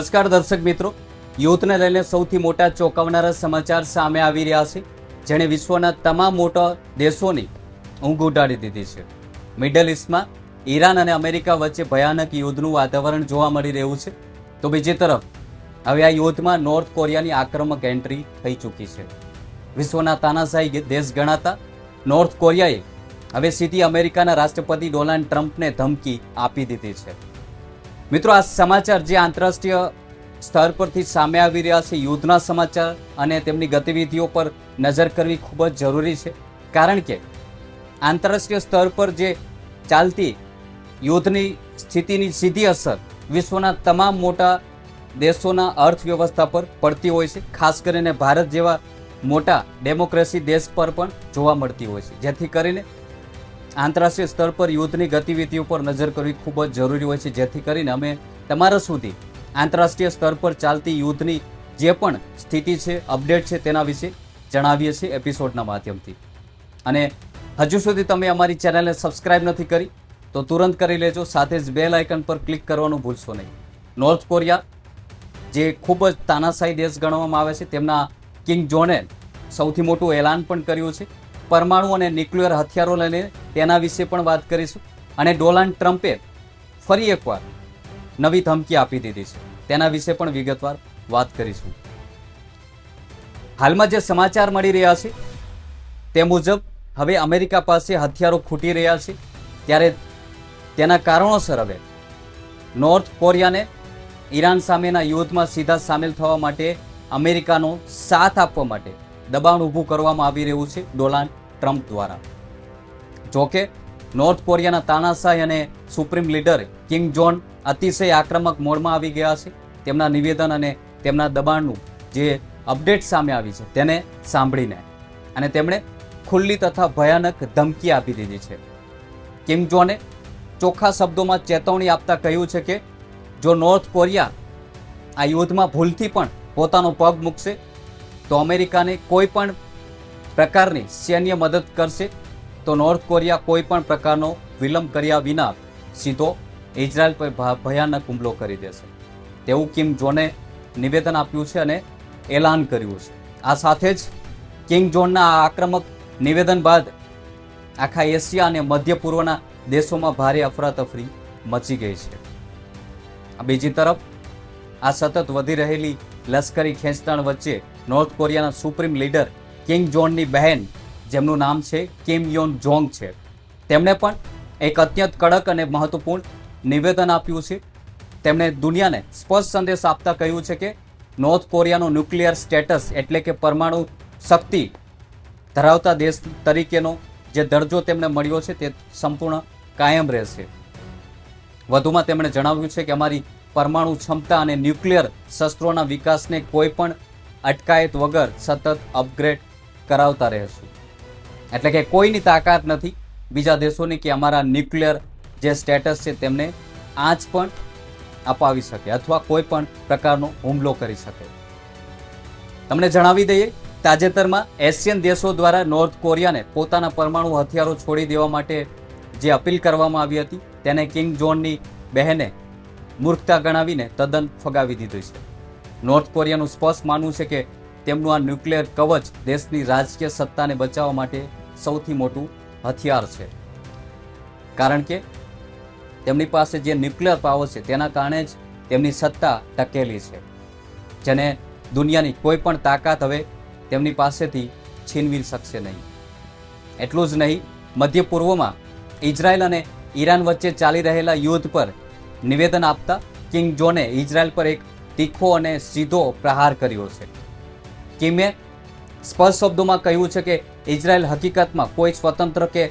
નમસ્કાર દર્શક મિત્રો, યુથને લઈને સૌથી મોટા ચોંકાવનારા સમાચાર સામે આવી રહ્યા છે, જેણે વિશ્વના તમામ મોટા દેશોની ઊંઘ ઉડાડી દીધી છે. મિડલ ઇસ્ટમાં ઈરાન અને અમેરિકા વચ્ચે ભયાનક યુદ્ધનું વાતાવરણ જોવા મળી રહ્યું છે. તો બીજી તરફ હવે આ યુદ્ધમાં નોર્થ કોરિયાની આક્રમક એન્ટ્રી થઈ ચૂકી છે. વિશ્વના તાનાશાહી દેશ ગણાતા નોર્થ કોરિયાએ હવે સીધી અમેરિકાના રાષ્ટ્રપતિ ડોનાલ્ડ ટ્રમ્પને ધમકી આપી દીધી છે. મિત્રો, આ સમાચાર જે આંતરરાષ્ટ્રીય સ્તર પરથી સામે આવી રહ્યા છે, યુદ્ધના સમાચાર અને તેમની ગતિવિધિઓ પર નજર કરવી ખૂબ જ જરૂરી છે. કારણ કે આંતરરાષ્ટ્રીય સ્તર પર જે ચાલતી યુદ્ધની સ્થિતિની સીધી અસર વિશ્વના તમામ મોટા દેશોના અર્થવ્યવસ્થા પર પડતી હોય છે. ખાસ કરીને ભારત જેવા મોટા ડેમોક્રેસી દેશ પર પણ જોવા મળતી હોય છે. જેથી કરીને આંતરરાષ્ટ્રીય સ્તર પર યુદ્ધની ગતિવિધિઓ પર નજર કરવી ખૂબ જ જરૂરી હોય છે. જેથી કરીને અમે તમારા સુધી આંતરરાષ્ટ્રીય સ્તર પર ચાલતી યુદ્ધની જે પણ સ્થિતિ છે, અપડેટ છે, તેના વિશે જણાવીએ છીએ એપિસોડના માધ્યમથી. અને હજુ સુધી તમે અમારી ચેનલને સબસ્ક્રાઇબ નથી કરી તો તુરંત કરી લેજો. સાથે જ બેલ આઇકન પર ક્લિક કરવાનું ભૂલશો નહીં. નોર્થ કોરિયા જે ખૂબ જ તાનાશાહી દેશ ગણવામાં આવે છે, તેમના કિંગ જોને સૌથી મોટું એલાન પણ કર્યું છે. પરમાણુ અને ન્યુક્લિયર હથિયારો લઈને તેના વિશે પણ વાત કરીશું. અને ડોનાલ્ડ ટ્રમ્પે ફરી એકવાર નવી ધમકી આપી દીધી છે, તેના વિશે પણ વિગતવાર વાત કરીશું. હાલમાં જે સમાચાર મળી રહ્યા છે તે મુજબ હવે અમેરિકા પાસે હથિયારો ખૂટી રહ્યા છે, ત્યારે તેના કારણોસર હવે નોર્થ કોરિયાને ઈરાન સામેના યુદ્ધમાં સીધા સામેલ થવા માટે અમેરિકાનો સાથ આપવા માટે દબાણ ઊભું કરવામાં આવી રહ્યું છે ડોનાલ્ડ ટ્રમ્પ દ્વારા. જોકે નોર્થ કોરિયાના તાનાશાહી અને સુપ્રીમ લીડર કિંગ જોન અતિશય આક્રમક મોડમાં આવી ગયા છે. તેમના નિવેદન અને તેમના દબાણનું જે અપડેટ સામે આવી છે તેને સાંભળીને અને તેમણે ખુલ્લી તથા ભયાનક ધમકી આપી દીધી છે. કિમ જોને ચોખ્ખા શબ્દોમાં ચેતવણી આપતા કહ્યું છે કે જો નોર્થ કોરિયા આ યુદ્ધમાં ભૂલથી પણ પોતાનો પગ મૂકશે તો અમેરિકાને કોઈ પણ પ્રકારની સૈન્ય મદદ કરશે તો નોર્થ કોરિયા કોઈ પણ પ્રકારનો વિલંબ કર્યા વિના સીધો ઇઝરાયલ પર ભયાનક હુમલો કરી દેશે તેવું કિમ જોને નિવેદન આપ્યું છે અને એલાન કર્યું છે. આ સાથે જ કિંગ જોનના આ આક્રમક નિવેદન બાદ આખા એશિયા અને મધ્ય પૂર્વના દેશોમાં ભારે અફરાતફરી મચી ગઈ છે. બીજી તરફ આ સતત વધી રહેલી લશ્કરી ખેંચતાણ વચ્ચે નોર્થ કોરિયાના સુપ્રીમ લીડર કિંગ જોનની બહેન, જેમનું નામ છે કિમ યોન જોંગ છે, તેમણે પણ એક અત્યંત કડક અને મહત્વપૂર્ણ નિવેદન આપ્યું છે. તેમણે દુનિયાને સ્પષ્ટ સંદેશ આપતા કહ્યું છે કે નોર્થ કોરિયાનો ન્યુક્લિયર સ્ટેટસ એટલે કે પરમાણુ શક્તિ ધરાવતા દેશ તરીકેનો જે દરજ્જો તેમને મળ્યો છે તે સંપૂર્ણ કાયમ રહેશે. વધુમાં તેમણે જણાવ્યું છે કે અમારી પરમાણુ ક્ષમતા અને ન્યુક્લિયર શસ્ત્રોના વિકાસને કોઈ પણ અટકાયત વગર સતત અપગ્રેડ કરાવતા રહેશું. એટલે કે કોઈની તાકાત નથી બીજા દેશોની કે અમારા ન્યુક્લિયર જે સ્ટેટસ છે તેમને આંચ પણ અપાવી શકે અથવા કોઈ પણ પ્રકારનો હુમલો કરી શકે. તમને જણાવી દઈએ, તાજેતરમાં એશિયન દેશો દ્વારા નોર્થ કોરિયાને પોતાના પરમાણુ હથિયારો છોડી દેવા માટે જે અપીલ કરવામાં આવી હતી તેને કિંગ જોનની બહેને મૂર્ખતા ગણાવીને તદ્દન ફગાવી દીધી છે. નોર્થ કોરિયાનું સ્પષ્ટ માનવું છે કે તેમનું આ ન્યુક્લિયર કવચ દેશની રાજકીય સત્તાને બચાવવા માટે સૌથી મોટું હથિયાર છે. કારણ કે તેમની પાસે જે ન્યુક્લિયર પાવર છે તેના કારણે જ તેમની સત્તા ટકેલી છે, જેને દુનિયાની કોઈ પણ તાકાત હવે તેમની પાસેથી છીનવી શકશે નહીં. એટલું જ નહીં, મધ્ય પૂર્વમાં ઇઝરાયલ અને ઈરાન વચ્ચે ચાલી રહેલા યુદ્ધ પર નિવેદન આપતા કિંગ જોને ઇઝરાયલ પર એક તીખો અને સીધો પ્રહાર કર્યો છે. કિમે સ્પષ્ટ શબ્દોમાં કહ્યું છે કે ઇઝરાયલ હકીકતમાં કોઈ સ્વતંત્ર કે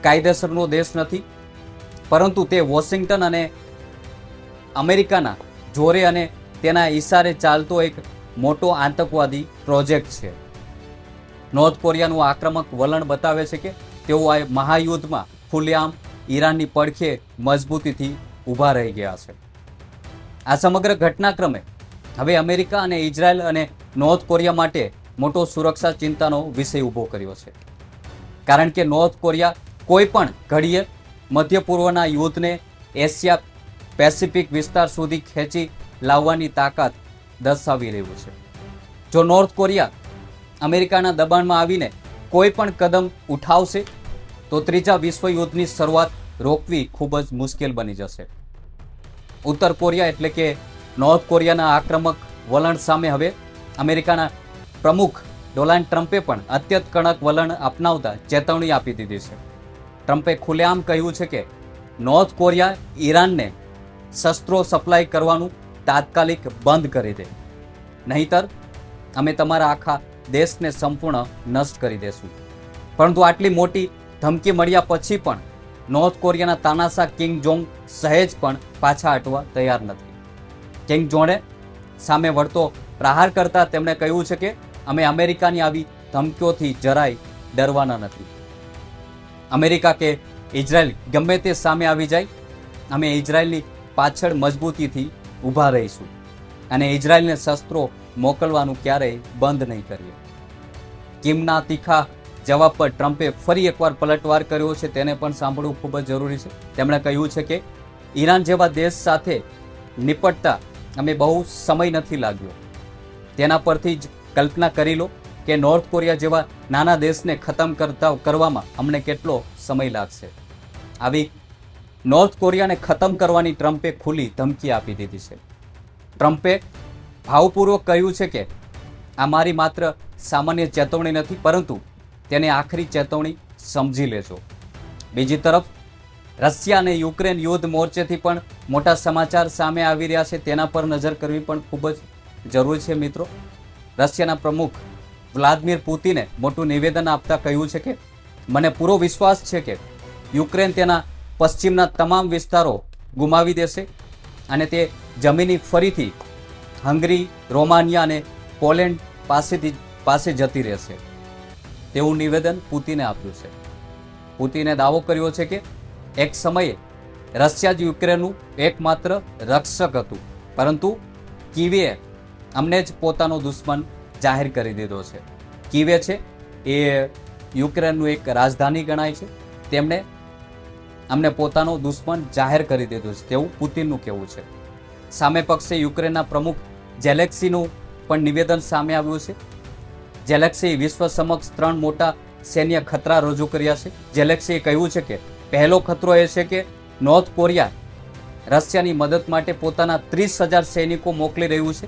કાયદેસરનો દેશ નથી, પરંતુ તે વોશિંગ્ટન અને અમેરિકાના જોરે અને તેના ઇશારે ચાલતો એક મોટો આતંકવાદી પ્રોજેક્ટ છે. નોર્થ કોરિયાનું આક્રમક વલણ બતાવે છે કે તેઓ આ મહાયુદ્ધમાં ખુલ્લેઆમ ઈરાનની પડખે મજબૂતીથી ઊભા રહી ગયા છે. આ સમગ્ર ઘટનાક્રમે હવે અમેરિકા અને ઇઝરાયલ અને નોર્થ કોરિયા માટે મોટો સુરક્ષા ચિંતાનો વિષય ઊભો કર્યો છે. કારણ કે નોર્થ કોરિયા કોઈ પણ ઘડીએ મધ્ય પૂર્વના યુદ્ધને એશિયા પેસિફિક વિસ્તાર સુધી ખેંચી લાવવાની તાકાત દર્શાવી રહ્યું છે. જો નોર્થ કોરિયા અમેરિકાના દબાણમાં આવીને કોઈ પણ કદમ ઉઠાવશે તો ત્રીજા વિશ્વયુદ્ધની શરૂઆત રોકવી ખૂબ જ મુશ્કેલ બની જશે. ઉત્તર કોરિયા એટલે કે નોર્થ કોરિયાના આક્રમક વલણ સામે હવે અમેરિકાના પ્રમુખ ડોનાલ્ડ ટ્રમ્પે પણ અત્યંત કડક વલણ અપનાવતા ચેતવણી આપી દીધી છે. ટ્રમ્પે ખુલ્લેઆમ કહ્યું છે કે નોર્થ કોરિયા ઈરાનને શસ્ત્રો સપ્લાય કરવાનું તાત્કાલિક બંધ કરી દે, નહીંતર અમે તમારા આખા દેશને સંપૂર્ણ નષ્ટ કરી દેશું. પરંતુ આટલી મોટી ધમકી મળ્યા પછી પણ નોર્થ કોરિયાના તાનાશાહ કિંગ જોંગ સહેજ પણ પાછા હટવા તૈયાર નથી. કિંગ જોંગે સામે વળતો પ્રહાર કરતા તેમણે કહ્યું છે કે અમે અમેરિકાની આવી ધમકીઓથી જરાય ડરવાના નથી. અમેરિકા કે ઇઝરાયલ ગમે તે સામે આવી જાય, અમે ઇઝરાયલની પાછળ મજબૂતીથી ઊભા રહીશું અને ઇઝરાયલને શસ્ત્રો મોકલવાનું ક્યારેય બંધ નહીં કરીએ. કિમના તીખા જવાબ પર ટ્રમ્પે ફરી એકવાર પલટવાર કર્યો છે, તેને પણ સાંભળવું ખૂબ જ જરૂરી છે. તેમણે કહ્યું છે કે ઈરાન જેવા દેશ સાથે નિપટતા અમે બહુ સમય નથી લાગ્યો. તેના પરથી જ કલ્પના કરી લો કે નોર્થ કોરિયા જેવા નાના દેશને ખતમ કરવામાં અમને કેટલો સમય લાગશે. આવી નોર્થ કોરિયાને ખતમ કરવાની ટ્રમ્પે ખુલ્લી ધમકી આપી દીધી છે. ટ્રમ્પે ભાવપૂર્વક કહ્યું છે કે આ મારી માત્ર સામાન્ય ચેતવણી નથી, પરંતુ તેને આખરી ચેતવણી સમજી લેજો. બીજી તરફ રશિયા અને યુક્રેન યુદ્ધ મોરચેથી પણ મોટા સમાચાર સામે આવી રહ્યા છે. તેના પર નજર કરવી પણ ખૂબ જ જરૂરી છે મિત્રો. રશિયાના પ્રમુખ વ્લાદિમીર પુતિને મોટું નિવેદન આપતા કહ્યું છે કે મને પૂરો વિશ્વાસ છે કે યુક્રેન તેના પશ્ચિમના તમામ વિસ્તારો ગુમાવી દેશે અને તે જમીની ફરીથી હંગરી, રોમાનિયા અને પોલેન્ડ પાસે જતી રહેશે તેવું નિવેદન પુતિને આપ્યું છે. પુતિને દાવો કર્યો છે કે એક સમયે રશિયા જ યુક્રેનનું એકમાત્ર રક્ષક હતું, પરંતુ કીવે અમને જ પોતાનો દુશ્મન જાહેર કરી દીધો છે. કીવે છે એ યુક્રેનનું એક રાજધાની ગણાય છે. તેમણે અમને પોતાનો દુશ્મન જાહેર કરી દીધો છે તેવું પુતિનનું કહેવું છે. સામે પક્ષે યુક્રેનના પ્રમુખ ઝેલેન્સ્કીનું પણ નિવેદન સામે આવ્યું છે. ઝેલેન્સ્કીએ વિશ્વ સમક્ષ 3 મોટા સૈન્ય ખતરા રજૂ કર્યા છે. ઝેલેન્સ્કીએ કહ્યું છે કે પહેલો ખતરો એ છે કે નોર્થ કોરિયા રશિયાની મદદ માટે પોતાના 30,000 સૈનિકો મોકલી રહ્યું છે.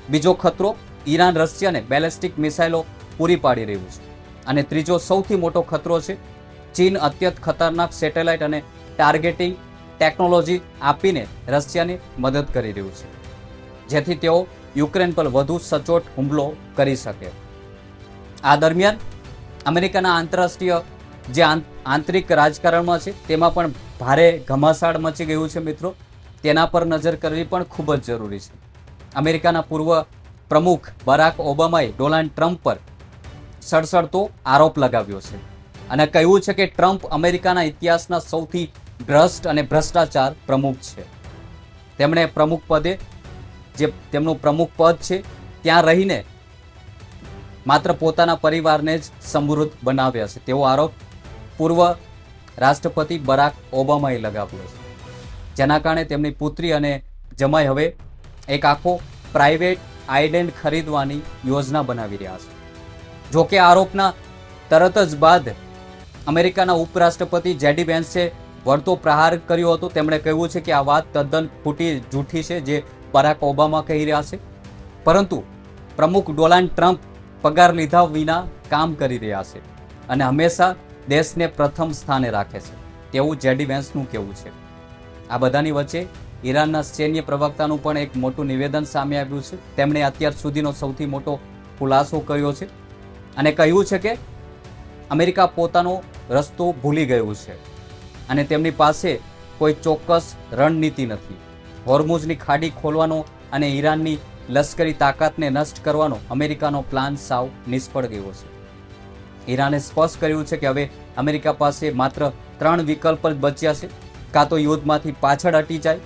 બીજો ખતરો ઈરાન રશિયાને બેલેસ્ટિક મિસાઇલો પૂરી પાડી રહ્યું છે. અને ત્રીજો સૌથી મોટો ખતરો છે ચીન અત્યંત ખતરનાક સેટેલાઇટ અને ટાર્ગેટિંગ ટેકનોલોજી આપીને રશિયાને મદદ કરી રહ્યું છે, જેથી તેઓ યુક્રેન પર વધુ સચોટ હુમલો કરી શકે. આ દરમિયાન અમેરિકાના આંતરરાષ્ટ્રીય જે આંતરિક રાજકારણમાં છે તેમાં પણ ભારે ઘમાસાણ મચી ગયું છે મિત્રો. તેના પર નજર કરવી પણ ખૂબ જ જરૂરી છે. અમેરિકાના પૂર્વ પ્રમુખ બરાક ઓબામાએ ડોનાલ્ડ ટ્રમ્પ પર સડસડતો આરોપ લગાવ્યો છે અને કહ્યું છે કે ટ્રમ્પ અમેરિકાના ઇતિહાસના સૌથી ભ્રષ્ટ અને ભ્રષ્ટાચાર પ્રમુખ છે. તેમણે પ્રમુખ પદે જે તેમનું પ્રમુખ પદ છે ત્યાં રહીને માત્ર પોતાના પરિવારને જ સમૃદ્ધ બનાવ્યા છે તેવો આરોપ પૂર્વ રાષ્ટ્રપતિ બરાક ઓબામાએ લગાવ્યો છે, જેના કારણે તેમની પુત્રી અને જમાઈ હવે એક આખો પ્રાઇવેટ આઇલેન્ડ ખરીદવાની યોજના બનાવી રહ્યા છે. જોકે આરોપના તરત જ બાદ અમેરિકાના ઉપરાષ્ટ્રપતિ જેડી વેન્સે વળતો પ્રહાર કર્યો હતો. તેમણે કહ્યું છે કે આ વાત તદ્દન જૂઠી છે જે બરાક ઓબામા કહી રહ્યા છે, પરંતુ પ્રમુખ ડોનાલ્ડ ટ્રમ્પ પગાર લીધા વિના કામ કરી રહ્યા છે અને હંમેશા દેશને પ્રથમ સ્થાને રાખે છે તેવું જેડી વેન્સનું કહેવું છે. આ બધાની વચ્ચે ઈરાનના સૈન્ય પ્રવક્તાનું પણ એક મોટું નિવેદન સામે આવ્યું છે. તેમણે અત્યાર સુધીનો સૌથી મોટો ખુલાસો કર્યો છે અને કહ્યું છે કે અમેરિકા પોતાનો રસ્તો ભૂલી ગયું છે અને તેમની પાસે કોઈ ચોક્કસ રણનીતિ નથી. હોર્મુઝની ખાડી ખોલવાનો અને ઈરાનની લશ્કરી તાકાતને નષ્ટ કરવાનો અમેરિકાનો પ્લાન સાવ નિષ્ફળ ગયો છે. ઈરાને સ્પષ્ટ કર્યું છે કે હવે અમેરિકા પાસે માત્ર 3 વિકલ્પ જ બચ્યા છે. કાં તો યુદ્ધમાંથી પાછળ હટી જાય,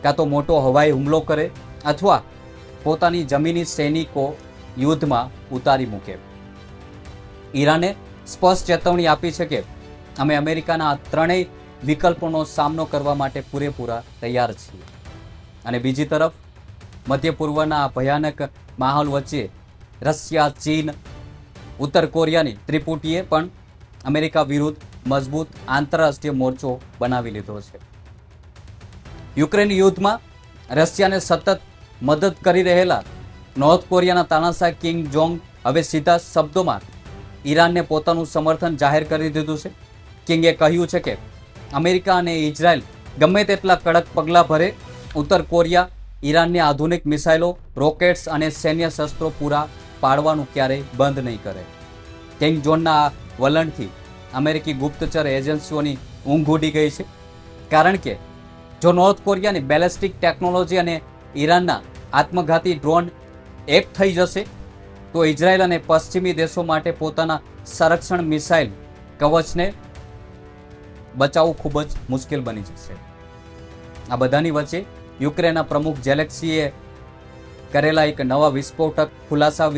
કાં તો મોટો હવાઈ હુમલો કરે અથવા પોતાની જમીની સૈનિકો યુદ્ધમાં ઉતારી મૂકે. ઈરાને સ્પષ્ટ ચેતવણી આપી છે કે અમે અમેરિકાના આ 3 વિકલ્પોનો સામનો કરવા માટે પૂરેપૂરા તૈયાર છીએ અને બીજી તરફ મધ્ય પૂર્વના આ ભયાનક માહોલ વચ્ચે રશિયા, ચીન, ઉત્તર કોરિયાની ત્રિપુટીએ પણ અમેરિકા વિરુદ્ધ મજબૂત આંતરરાષ્ટ્રીય મોરચો બનાવી લીધો છે. યુક્રેન યુદ્ધમાં રશિયાને સતત મદદ કરી રહેલા નોર્થ કોરિયાના તાનાશાહ કિંગ જોંગ હવે સીધા શબ્દોમાં ઈરાનને પોતાનું સમર્થન જાહેર કરી દીધું છે. કિંગે કહ્યું છે કે અમેરિકા અને ઇઝરાયલ ગમે તેટલા કડક પગલાં ભરે, ઉત્તર કોરિયા ઈરાનની આધુનિક મિસાઇલો, રોકેટ્સ અને સૈન્ય શસ્ત્રો પૂરા પાડવાનું ક્યારેય બંધ નહીં કરે. કિંગ જોનના આ વલણથી અમેરિકી ગુપ્તચર એજન્સીઓની ઊંઘ ઉડી ગઈ છે. કારણ કે જો નોર્થ કોરિયાની બેલેસ્ટિક ટેકનોલોજી અને ઈરાનના આત્મઘાતી ડ્રોન એક થઈ જશે તો ઇઝરાયલ અને પશ્ચિમી દેશો માટે પોતાના સંરક્ષણ મિસાઇલ કવચને બચાવવું ખૂબ જ મુશ્કેલ બની જશે. આ બધાની વચ્ચે યુક્રેનના પ્રમુખ ઝેલેન્સ્કીએ કરેલા એક નવા વિસ્ફોટક ખુલાસા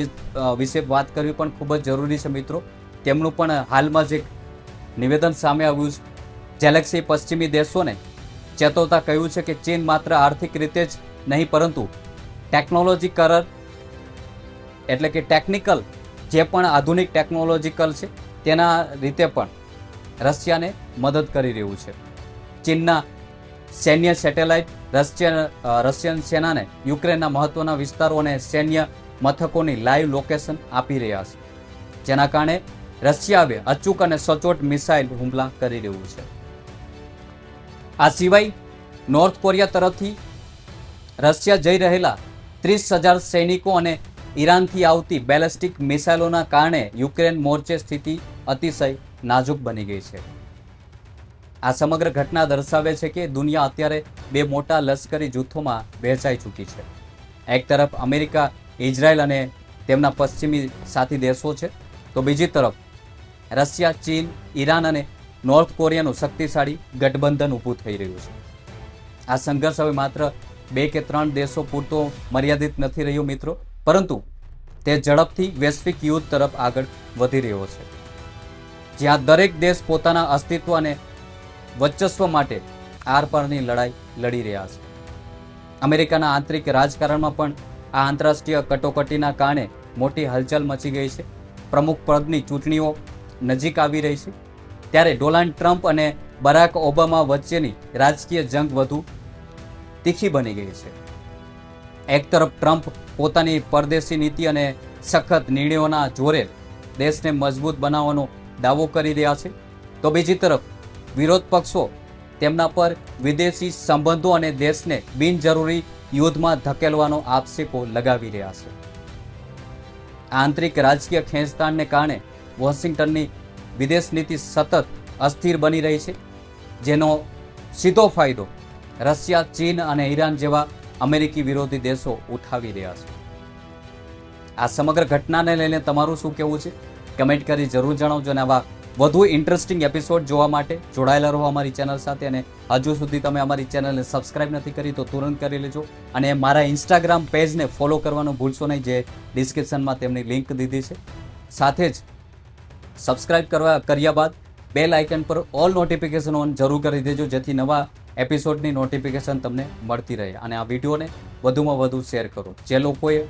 વિશે વાત કરવી પણ ખૂબ જ જરૂરી છે મિત્રો. તેમનું પણ હાલમાં જ એક નિવેદન સામે આવ્યું છે. ઝેલેન્સ્કીએ પશ્ચિમી દેશોને ચેતવતા કહ્યું છે કે ચીન માત્ર આર્થિક રીતે જ નહીં પરંતુ ટેકનોલોજીકલ એટલે કે ટેકનિકલ જે પણ આધુનિક ટેકનોલોજીકલ છે તેના રીતે પણ રશિયાને મદદ કરી રહ્યું છે. ચીનના સૈન્ય સેટેલાઇટ રશિયન સેનાને યુક્રેનના મહત્વના વિસ્તારો અને સૈન્ય મથકોની લાઈવ લોકેશન આપી રહ્યા છે, જેના કારણે રશિયા હવે અચૂક અને સચોટ મિસાઇલ હુમલા કરી રહ્યું છે. આ સિવાય નોર્થ કોરિયા તરફથી રશિયા જઈ રહેલા 30,000 સૈનિકો અને ઈરાનથી આવતી બેલેસ્ટિક મિસાઇલોના કારણે યુક્રેન મોરચે સ્થિતિ અતિશય નાજુક બની ગઈ છે. આ સમગ્ર ઘટના દર્શાવે છે કે દુનિયા અત્યારે બે મોટા લશ્કરી જૂથોમાં વહેંચાઈ ચૂકી છે. એક તરફ અમેરિકા, ઇઝરાયલ અને તેમના પશ્ચિમી સાથી દેશો છે, તો બીજી તરફ રશિયા, ચીન, ઈરાન અને નોર્થ કોરિયાનું શક્તિશાળી ગઠબંધન ઊભું થઈ રહ્યું છે. આ સંઘર્ષ હવે માત્ર 2 કે 3 દેશો પૂરતો મર્યાદિત નથી રહ્યો મિત્રો, પરંતુ તે ઝડપથી વૈશ્વિક યુદ્ધ તરફ આગળ વધી રહ્યો છે, જ્યાં દરેક દેશ પોતાના અસ્તિત્વ અને વર્ચસ્વ માટે આરપારની લડાઈ લડી રહ્યા છે. અમેરિકાના આંતરિક રાજકારણમાં પણ આ આંતરરાષ્ટ્રીય કટોકટીના કારણે મોટી હલચલ મચી ગઈ છે. પ્રમુખ પદની ચૂંટણીઓ નજીક આવી રહી છે, ત્યારે ડોનાલ્ડ ટ્રમ્પ અને બરાક ઓબામા વચ્ચેની રાજકીય જંગ વધુ તીખી બની ગઈ છે. એક તરફ ટ્રમ્પ પોતાની પરદેશી નીતિ અને સખત નિર્ણયોના જોરે દેશને મજબૂત બનાવવાનો દાવો કરી રહ્યા છે, તો બીજી તરફ વિરોધ પક્ષો તેમના પર વિદેશી સંબંધો અને દેશને બિનજરૂરી યુદ્ધમાં ધકેલવાનો આક્ષેપો લગાવી રહ્યા છે. આંતરિક રાજકીય ખેંચતાણને કારણે વોશિંગ્ટનની વિદેશ નીતિ સતત અસ્થિર બની રહી છે, જેનો સીધો ફાયદો રશિયા, ચીન અને ઈરાન જેવા અમેરિકી વિરોધી દેશો ઉઠાવી રહ્યા છે. આ સમગ્ર ઘટનાને લઈને તમારું શું કહેવું છે? કમેન્ટ કરી જરૂર જણાવજો. અને આવા વધુ ઇન્ટરેસ્ટિંગ એપિસોડ જોવા માટે જોડાયેલા રહો અમારી ચેનલ સાથે. અને હજુ સુધી તમે અમારી ચેનલને સબસ્ક્રાઇબ નથી કરી તો તુરંત કરી લેજો. અને મારા ઇન્સ્ટાગ્રામ પેજને ફોલો કરવાનું ભૂલશો નહીં, જે ડિસ્ક્રિપ્શનમાં તેમની લિંક દીધી છે. સાથે જ સબસ્ક્રાઇબ કર્યા બાદ બેલ આઇકન પર ઓલ નોટિફિકેશન ઓન જરૂર કરી દેજો, જેથી નવા એપિસોડની નોટિફિકેશન તમને મળતી રહે. અને આ વિડીયોને વધુમાં વધુ શેર કરો. જે લોકોએ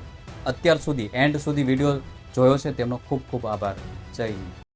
અત્યાર સુધી એન્ડ સુધી વિડીયો જોયો છે તેમનો ખૂબ ખૂબ આભાર. જય હિન્દ.